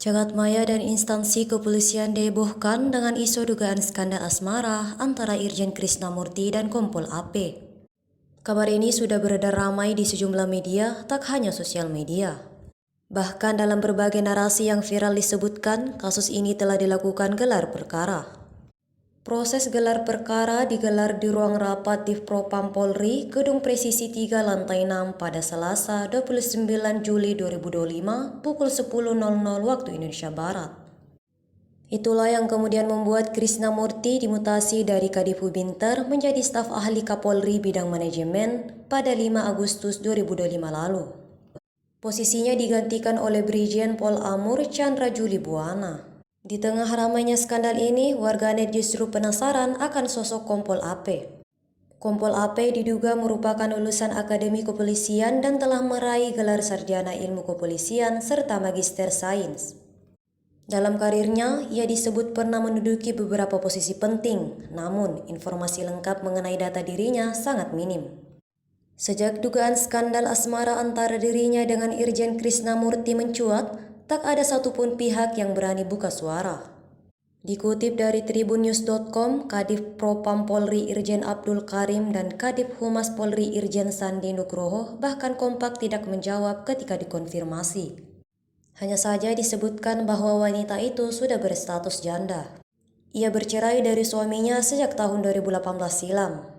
Jagadmaya dan instansi kepolisian dihebohkan dengan isu dugaan skandal asmara antara Irjen Krisnamurti dan Kompol AP. Kabar ini sudah beredar ramai di sejumlah media, tak hanya sosial media. Bahkan dalam berbagai narasi yang viral disebutkan, kasus ini telah dilakukan gelar perkara. Proses gelar perkara digelar di ruang rapat Divpropam Polri, Gedung Presisi 3 Lantai 6 pada Selasa 29 Juli 2025 pukul 10.00 waktu Indonesia Barat. Itulah yang kemudian membuat Krisnamurti dimutasi dari Kadif Hubinter menjadi staf ahli Kapolri bidang manajemen pada 5 Agustus 2025 lalu. Posisinya digantikan oleh Brigjen Pol Amur Chandra Juli Buana. Di tengah ramainya skandal ini, warganet justru penasaran akan sosok Kompol AP. Kompol AP diduga merupakan lulusan Akademi Kepolisian dan telah meraih gelar sarjana ilmu kepolisian serta magister sains. Dalam karirnya, ia disebut pernah menduduki beberapa posisi penting, namun informasi lengkap mengenai data dirinya sangat minim. Sejak dugaan skandal asmara antara dirinya dengan Irjen Krisnamurti mencuat, tak ada satupun pihak yang berani buka suara. Dikutip dari tribunnews.com, Kadif Propam Polri Irjen Abdul Karim dan Kadif Humas Polri Irjen Sandi Nugroho bahkan kompak tidak menjawab ketika dikonfirmasi. Hanya saja disebutkan bahwa wanita itu sudah berstatus janda. Ia bercerai dari suaminya sejak tahun 2018 silam.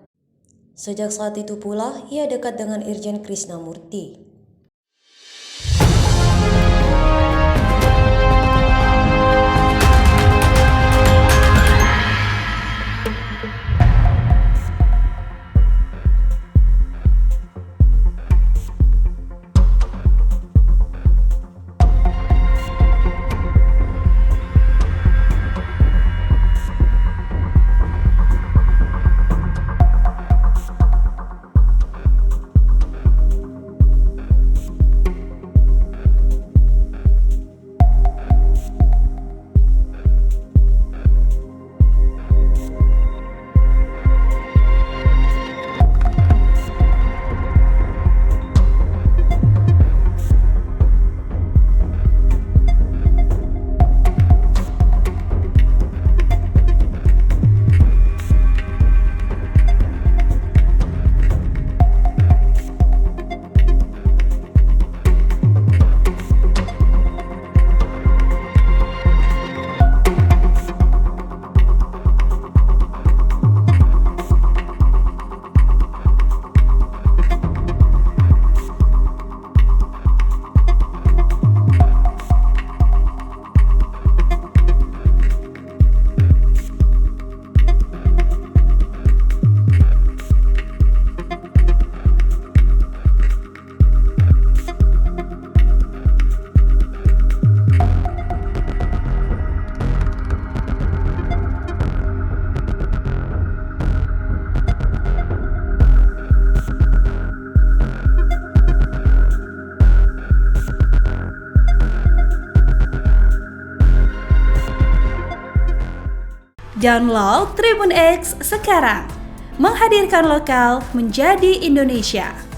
Sejak saat itu pula, ia dekat dengan Irjen Krisnamurti. Download Tribun X sekarang, menghadirkan lokal menjadi Indonesia.